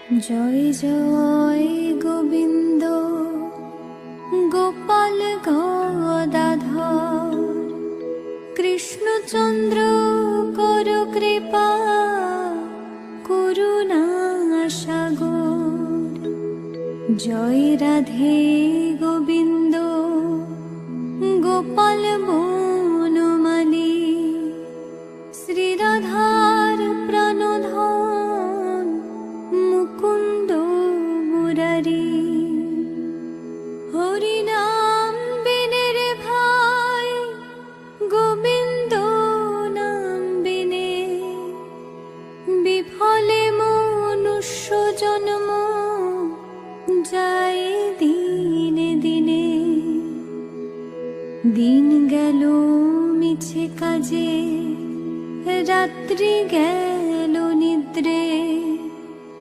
জয় জয় গোবিন্দ গোপাল গদাধর কৃষ্ণচন্দ্র কর কৃপা করুণা সাগর। জয় রাধে গোবিন্দ গোপাল বনমালী শ্রীরাধার প্রাণধন মুকুন্দ মুরারি। হরিনাম বিনে রে ভাই গোবিন্দ নাম বিনে বিফলে মনুষ্য জন্ম যায় দিনে দিনে। দিন গেল মিছে কাজে রাত্রি গেল নিদ্রে